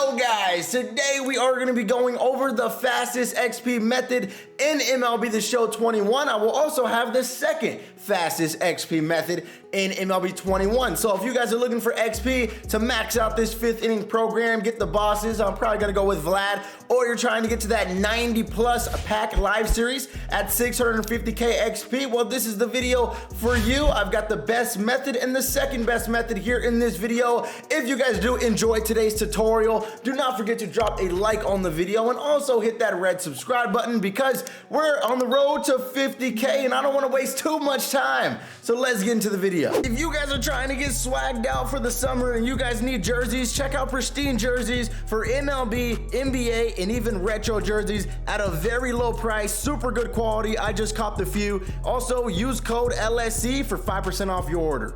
Yo guys, today we are going to be going over the fastest XP method in MLB The Show 21. I will also have the second fastest XP method in MLB 21. So if you guys are looking for XP to max out this 5th inning program, get the bosses, I'm probably going to go with Vlad, or you're trying to get to that 90 plus pack live series at 650k XP, well, this is the video for you. I've got the best method and the second best method here in this video. If you guys do enjoy today's tutorial, do not forget to drop a like on the video and also hit that red subscribe button because we're on the road to 50k and I don't want to waste too much time. So let's get into the video. If you guys are trying to get swagged out for the summer and you guys need jerseys, check out Pristine Jerseys for MLB, NBA, and even retro jerseys at a very low price, super good quality. I just copped a few. Also, use code LSC for 5% off your order.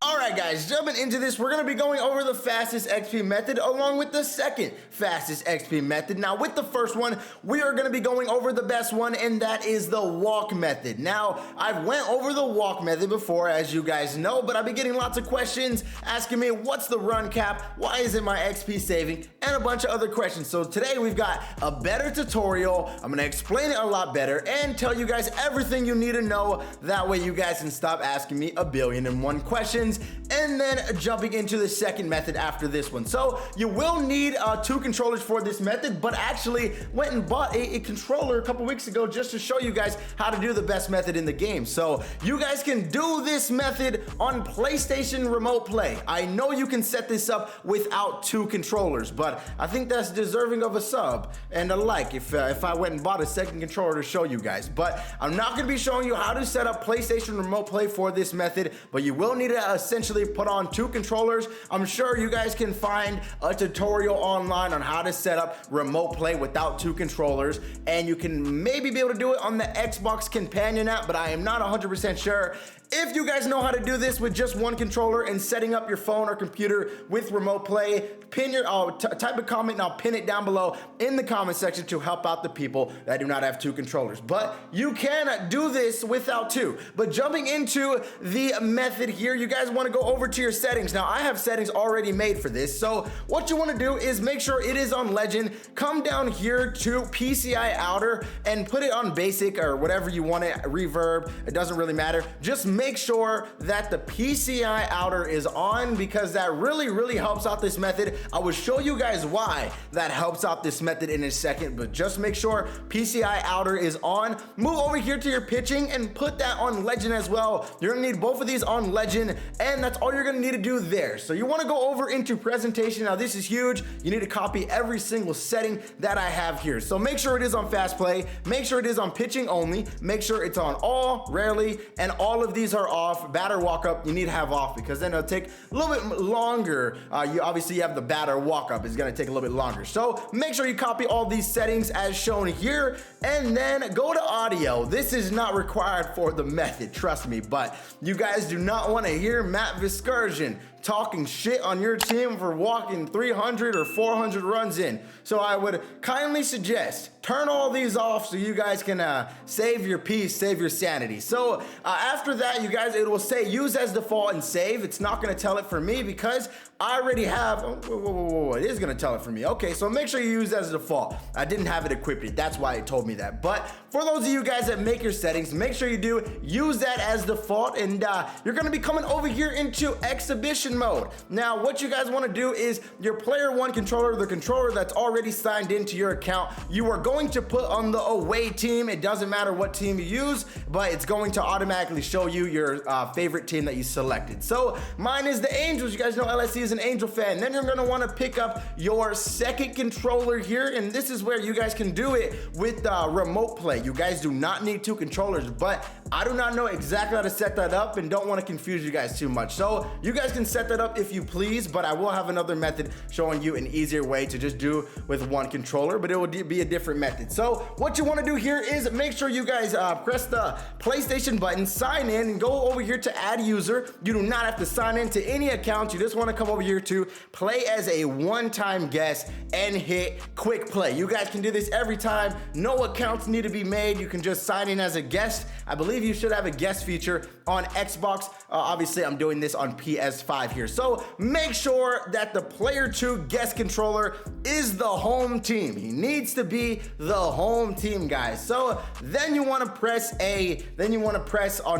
Alright guys, jumping into this, we're going to be going over the fastest XP method along with the second fastest XP method. Now with the first one, we are going to be going over the best one, and that is the walk method. Now, I've went over the walk method before, as you guys know, but I've been getting lots of questions asking me what's the run cap, why isn't my XP saving, and a bunch of other questions. So today we've got a better tutorial. I'm going to explain it a lot better and tell you guys everything you need to know. That way you guys can stop asking me 1,000,000,001 questions. And then jumping into the second method after this one. So you will need 2 controllers for this method, but actually went and bought a controller a couple weeks ago just to show you guys how to do the best method in the game. So you guys can do this method on PlayStation Remote Play. I know you can set this up without 2 controllers, but I think that's deserving of a sub and a like if I went and bought a second controller to show you guys. But I'm not going to be showing you how to set up PlayStation Remote Play for this method, but you will need to essentially put on 2 controllers. I'm sure you guys can find a tutorial online on how to set up remote play without 2 controllers, and you can maybe be able to do it on the Xbox Companion app, but I am not 100% sure. If you guys know how to do this with just 1 controller and setting up your phone or computer with remote play, pin your type a comment and I'll pin it down below in the comment section to help out the people that do not have 2 controllers. But you can do this without 2. But jumping into the method here, you guys want to go over to your settings. Now I have settings already made for this. So what you want to do is make sure it is on Legend. Come down here to PCI Outer and put it on basic or whatever you want it, reverb. It doesn't really matter. Just make sure that the PCI Outer is on because that really helps out this method. I will show you guys why that helps out this method in a second, but just make sure PCI Outer is on. Move over here to your pitching and put that on Legend as well. You're gonna need both of these on Legend, and that's all you're gonna need to do there. So you wanna go over into presentation. Now this is huge. You need to copy every single setting that I have here. So make sure it is on fast play, make sure it is on pitching only, make sure it's on all, rarely, and all of these are off. Batter walk up you need to have off because then it'll take a little bit longer. You obviously have the batter walk up, it's gonna take a little bit longer. So make sure you copy all these settings as shown here, and then go to audio. This is not required for the method, trust me, but you guys do not want to hear Matt Viscarsian talking shit on your team for walking 300 or 400 runs in. So I would kindly suggest turn all these off so you guys can save your peace, save your sanity. So after that, you guys, it will say use as default and save. It's not going to tell it for me because I already have, it is going to tell it for me. Okay, so make sure you use as default. I didn't have it equipped yet. That's why it told me that. But for those of you guys that make your settings, make sure you do use that as default, and you're going to be coming over here into exhibition mode. Now, what you guys want to do is your player 1 controller, the controller that's already signed into your account, you are going to put on the away team. It doesn't matter what team you use, but it's going to automatically show you your favorite team that you selected. So mine is the Angels. You guys know LSC is an Angel fan. Then you're going to want to pick up your second controller here, and this is where you guys can do it with remote play. You guys do not need 2 controllers, but I do not know exactly how to set that up and don't want to confuse you guys too much. So you guys can set that up if you please, but I will have another method showing you an easier way to just do with 1 controller, but it will be a different method. So what you want to do here is make sure you guys press the PlayStation button, sign in, and go over here to add user. You do not have to sign in to any account. You just want to come over here to play as a one-time guest and hit quick play. You guys can do this every time. No accounts need to be made. You can just sign in as a guest. I believe believe you should have a guest feature on Xbox. Obviously, I'm doing this on PS5 here. So make sure that the player 2 guest controller is the home team. He needs to be the home team, guys. So then you want to press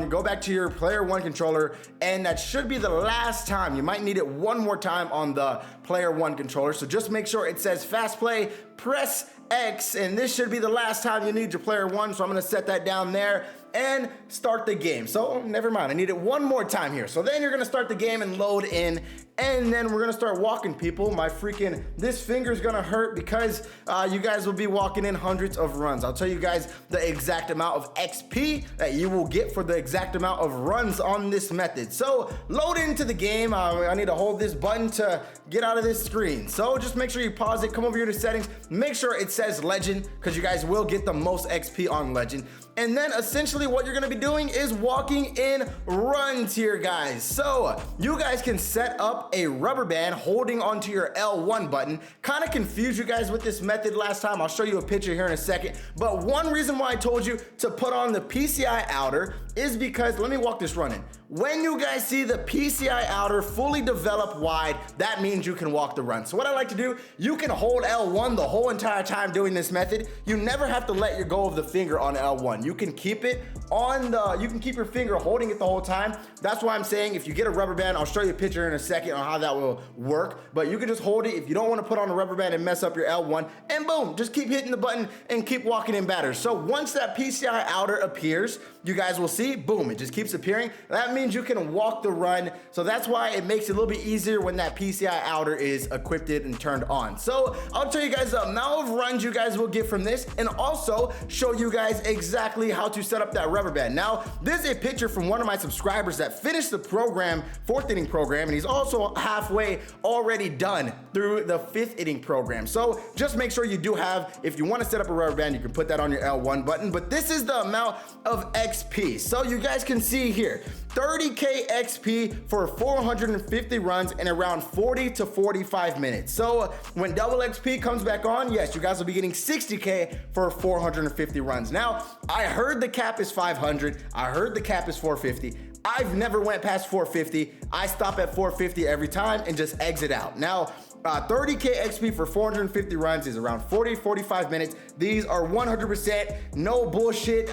go back to your player 1 controller, and that should be the last time. You might need it one more time on the player 1 controller. So just make sure it says fast play, press X, and this should be the last time you need your player 1. So I'm gonna set that down there and start the game. So never mind, I need it one more time here. So then you're gonna start the game and load in, and then we're gonna start walking, people. This finger's gonna hurt because you guys will be walking in hundreds of runs. I'll tell you guys the exact amount of XP that you will get for the exact amount of runs on this method. So load into the game. I need to hold this button to get out of this screen. So just make sure you pause it, come over here to settings, make sure it says legend, because you guys will get the most XP on legend. And then essentially what you're gonna be doing is walking in runs here, guys. So you guys can set up a rubber band holding onto your L1 button. Kind of confused you guys with this method last time. I'll show you a picture here in a second. But one reason why I told you to put on the PCI outer is because, let me walk this run in. When you guys see the PCI outer fully developed wide, that means you can walk the run. So what I like to do, you can hold L1 the whole entire time doing this method. You never have to let go of the finger on L1. You can keep it on you can keep your finger holding it the whole time. That's why I'm saying if you get a rubber band, I'll show you a picture in a second on how that will work. But you can just hold it if you don't want to put on a rubber band and mess up your L1, and boom, just keep hitting the button and keep walking in batters. So once that PCI outer appears, you guys will see, boom, it just keeps appearing. That means you can walk the run. So that's why it makes it a little bit easier when that PCI outer is equipped and turned on. So I'll tell you guys the amount of runs you guys will get from this, and also show you guys exactly how to set up that rubber band. Now, this is a picture from one of my subscribers that finished the program, 4th inning program, and he's also halfway already done through the 5th inning program. So just make sure you do have, if you want to set up a rubber band, you can put that on your L1 button, but this is the amount of XP. So you guys can see here, 30K XP for 450 runs in around 40 to 45 minutes. So when double XP comes back on, yes, you guys will be getting 60K for 450 runs. Now, I heard the cap is 500. I heard the cap is 450. I've never went past 450. I stop at 450 every time and just exit out. Now, 30K XP for 450 runs is around 40-45 minutes. These are 100% no bullshit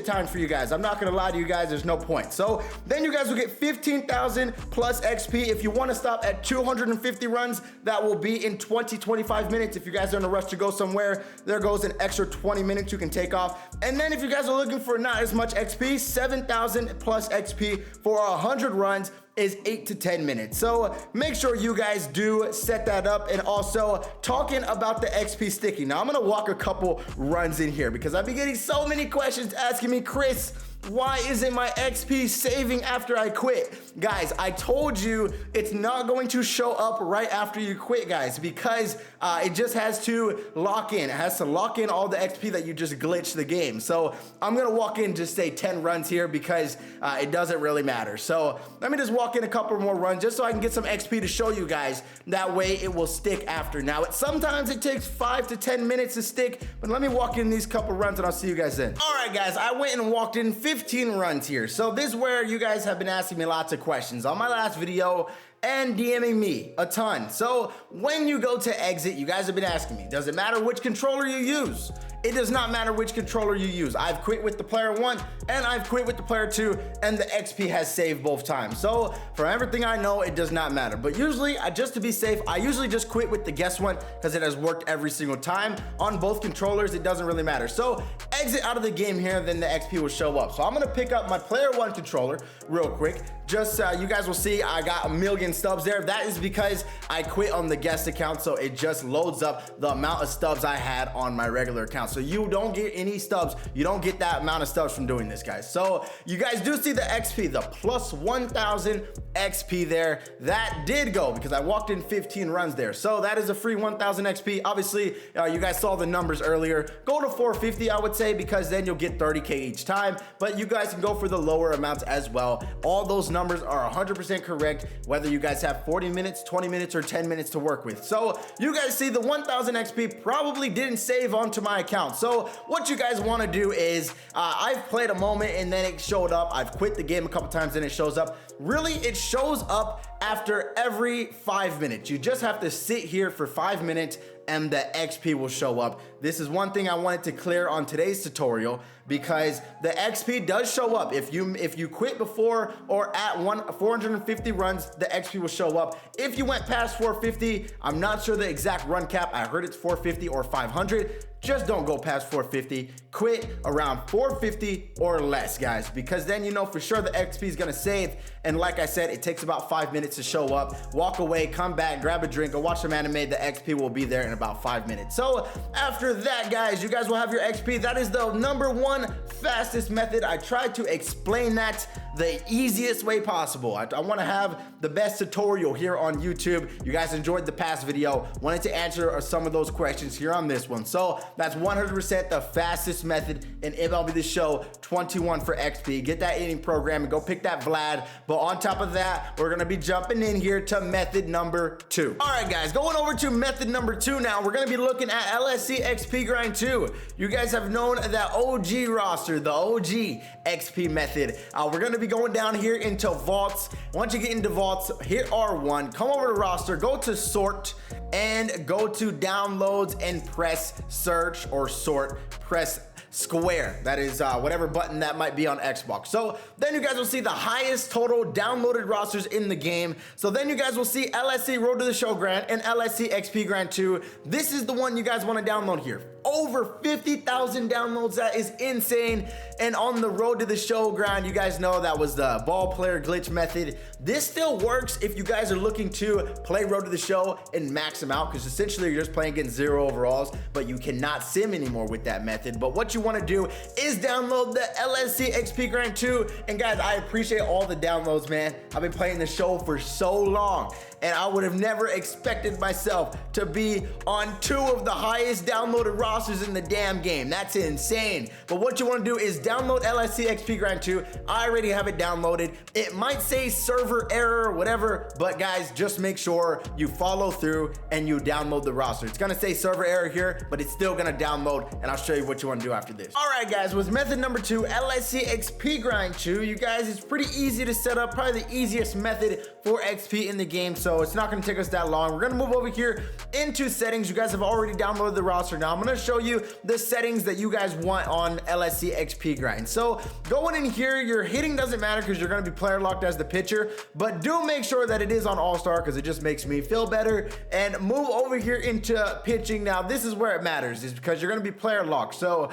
times for you guys. I'm not gonna lie to you guys, there's no point. So then you guys will get 15,000 plus XP. If you wanna stop at 250 runs, that will be in 20-25 minutes. If you guys are in a rush to go somewhere, there goes an extra 20 minutes you can take off. And then if you guys are looking for not as much XP, 7,000 plus XP for 100 runs is 8 to 10 minutes. So make sure you guys do set that up. And also talking about the XP sticky. Now I'm gonna walk a couple runs in here because I've been getting so many questions asking me, Chris, why isn't my XP saving after I quit? Guys, I told you it's not going to show up right after you quit, guys, because it just has to lock in. It has to lock in all the XP that you just glitched the game. So I'm gonna walk in, just say 10 runs here because it doesn't really matter. So let me just walk in a couple more runs just so I can get some XP to show you guys. That way it will stick after. Now, sometimes it takes 5 to 10 minutes to stick, but let me walk in these couple runs and I'll see you guys then. All right, guys, I went and walked in 15 runs here. So this is where you guys have been asking me lots of questions on my last video and DMing me a ton. So when you go to exit, you guys have been asking me, does it matter which controller you use? It does not matter which controller you use. I've quit with the player 1 and I've quit with the player 2, and the XP has saved both times. So for everything I know, it does not matter. But usually, just to be safe, I usually just quit with the guest one because it has worked every single time. On both controllers, it doesn't really matter. So exit out of the game here, then the XP will show up. So I'm gonna pick up my player 1 controller real quick. Just you guys will see I got 1 million stubs there. That is because I quit on the guest account, so it just loads up the amount of stubs I had on my regular account. So you don't get any stubs. You don't get that amount of stubs from doing this, guys. So you guys do see the XP, the plus 1,000 XP there. That did go because I walked in 15 runs there. So that is a free 1,000 XP. Obviously, you guys saw the numbers earlier. Go to 450, I would say, because then you'll get 30K each time. But you guys can go for the lower amounts as well. All those numbers are 100% correct, whether you guys have 40 minutes, 20 minutes, or 10 minutes to work with. So you guys see the 1000 XP probably didn't save onto my account. So what you guys want to do is, I've played a moment and then it showed up. I've quit the game a couple times and it shows up. Really, it shows up after every 5 minutes. You just have to sit here for 5 minutes and the XP will show up. This is one thing I wanted to clear on today's tutorial, because the XP does show up. If you quit before or at 450 runs, the XP will show up. If you went past 450, I'm not sure the exact run cap. I heard it's 450 or 500. Just don't go past 450. Quit around 450 or less, guys, because then you know for sure the XP is gonna save. And like I said, it takes about 5 minutes to show up. Walk away, come back, grab a drink, or watch some anime. The XP will be there in about 5 minutes. So after that, guys, you guys will have your XP. That is the #1 fastest method. I tried to explain that the easiest way possible. I want to have the best tutorial here on YouTube. You guys enjoyed the past video. Wanted to answer some of those questions here on this one. So that's 100% the fastest method in MLB The Show 21 for XP. Get that eating program and go pick that Vlad. But on top of that, we're going to be jumping in here to method number 2. All right, guys, going over to method number 2 now. We're going to be looking at LSC XP grind 2. You guys have known that OG roster, the OG XP method. We're going to be going down here into vaults. Once you get into vaults, hit R1, come over to roster, go to sort, and go to downloads and press search or sort, press square. That is whatever button that might be on Xbox. So then you guys will see the highest total downloaded rosters in the game. So then you guys will see LSC Road to the Show Grind and LSC XP Grind 2. This is the one you guys want to download here. Over 50,000 downloads. That is insane. And on the Road to the Show Grind, you guys know that was the ball player glitch method. This still works if you guys are looking to play Road to the Show and max them out, because essentially you're just playing against 0 overalls, but you cannot sim anymore with that method. But what you want to do is download the LSC XP Grind 2. And guys, I appreciate all the downloads, man. I've been playing the show for so long, and I would have never expected myself to be on 2 of the highest downloaded rosters in the damn game. That's insane. But what you want to do is download LSC XP Grind 2. I already have it downloaded. It might say server error or whatever, but guys, just make sure you follow through and you download the roster. It's gonna say server error here, but it's still gonna download, and I'll show you what you want to do after this. All right, guys, with method number 2, LSC XP Grind 2, you guys, it's pretty easy to set up, probably the easiest method for XP in the game, so it's not gonna take us that long. We're gonna move over here into settings. You guys have already downloaded the roster. Now I'm gonna show you the settings that you guys want on LSC XP Grind. So going in here, your hitting doesn't matter because you're gonna be player locked as the pitcher, but do make sure that it is on All-Star because it just makes me feel better. And move over here into pitching. Now this is where it matters, is because you're gonna be player locked. So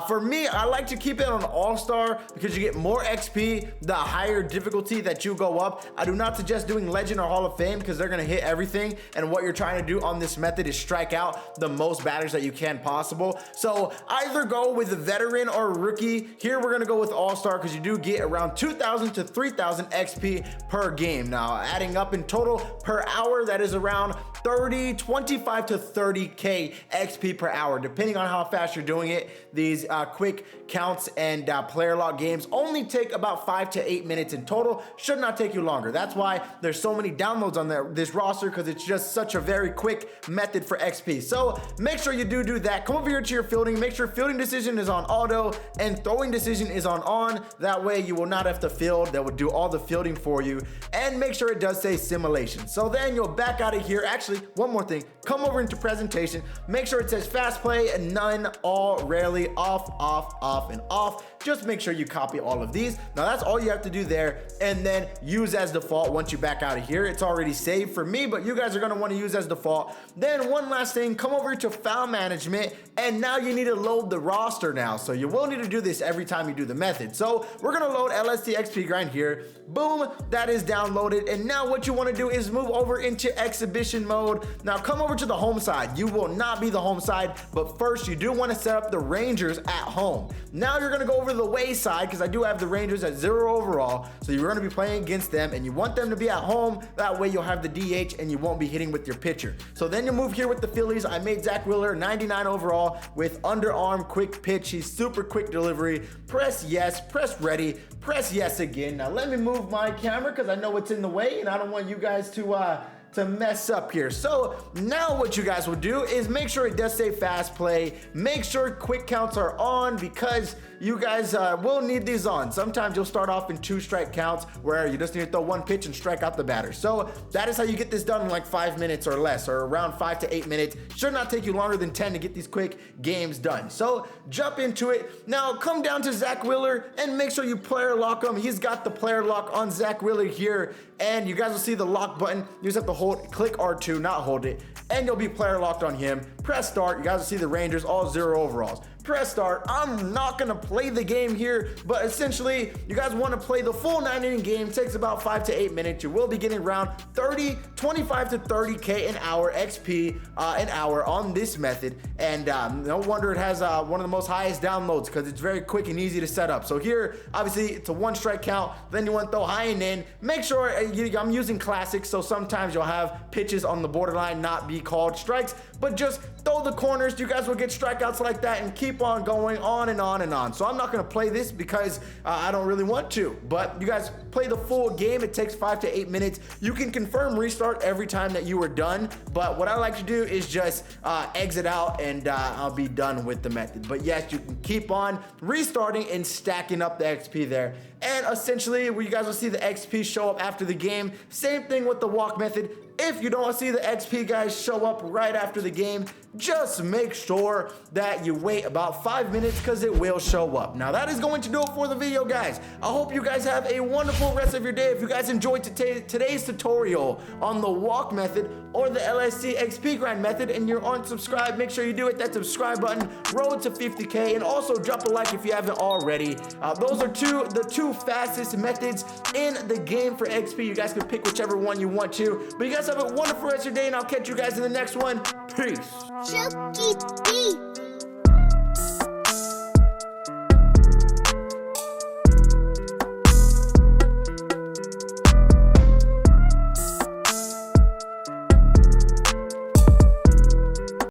for me, I like to keep it on All-Star because you get more XP the higher difficulty that you go up. I do not suggest doing Legend or Hall of Fame because they're gonna hit everything, and what you're trying to do on this method is strike out the most batters that you can possible. So either go with a veteran or rookie. Here we're gonna go with All-Star because you do get around 2,000 to 3,000 XP per game. Now adding up in total per hour, that is around 25 to 30k XP per hour, depending on how fast you're doing it. These quick counts and player lock games only take about 5 to 8 minutes in total. Should not take you longer. That's why there's so many downloads on this roster, because it's just such a very quick method for XP. So make sure you do that. Come over here to your fielding. Make sure fielding decision is on auto and throwing decision is on. That way you will not have to field. That will do all the fielding for you. And make sure it does say simulation. So then you'll back out of here. Actually, one more thing. Come over into presentation. Make sure it says fast play, none, all, rarely, off, and off. Just make sure you copy all of these. Now that's all you have to do there, and then use as default once you back out of here. It's already saved for me, but you guys are gonna wanna use as default. Then one last thing, come over to file management, and now you need to load the roster now. So you will need to do this every time you do the method. So we're gonna load LSC XP Grind here. Boom, that is downloaded. And now what you wanna do is move over into exhibition mode. Now come over to the home side. You will not be the home side, but first you do wanna set up the Ranger Rangers at home. Now you're going to go over to the away side because I do have the Rangers at 0 overall. So you're going to be playing against them and you want them to be at home. That way you'll have the DH and you won't be hitting with your pitcher. So then you move here with the Phillies. I made Zach Wheeler 99 overall with underarm quick pitch. He's super quick delivery. Press yes, press ready, press yes again. Now let me move my camera because I know it's in the way and I don't want you guys to mess up here. So now what you guys will do is make sure it does say fast play. Make sure quick counts are on because you guys will need these on. Sometimes you'll start off in 2-strike counts where you just need to throw 1 pitch and strike out the batter. So that is how you get this done in like 5 minutes or less, or around 5 to 8 minutes. Should not take you longer than 10 to get these quick games done. So jump into it. Now come down to Zach Wheeler and make sure you player lock him. He's got the player lock on Zach Wheeler here, and you guys will see the lock button. You just have to click R2, not hold it, and you'll be player locked on him. Press start. You guys will see the Rangers all 0 overalls. Press start. I'm not gonna play the game here, but essentially you guys want to play the full 9-inning game. It takes about 5 to 8 minutes. You will be getting around 25 to 30k an hour XP an hour on this method, and no wonder it has one of the most highest downloads because it's very quick and easy to set up. So here obviously it's a 1-strike count, then you want to throw high and in. Make sure I'm using classics, so sometimes you'll have pitches on the borderline not be called strikes, but just throw the corners. You guys will get strikeouts like that and keep on going on and on and on. So I'm not going to play this because I don't really want to, but you guys play the full game. It takes 5 to 8 minutes. You can confirm restart every time that you are done, but what I like to do is just exit out and I'll be done with the method. But yes, you can keep on restarting and stacking up the XP there. And essentially where you guys will see the XP show up after the game. Same thing with the walk method. If you don't see the XP guys show up right after the game, just make sure that you wait about 5 minutes because it will show up. Now that is going to do it for the video, guys. I hope you guys have a wonderful rest of your day. If you guys enjoyed today's tutorial on the walk method or the LSC XP grind method and you're unsubscribed, make sure you do it. That subscribe button, road to 50k, and also drop a like if you haven't already. Those are the two fastest methods in the game for XP. You guys can pick whichever one you want to, but you guys have a wonderful rest of your day, and I'll catch you guys in the next one. Peace. Chucky B.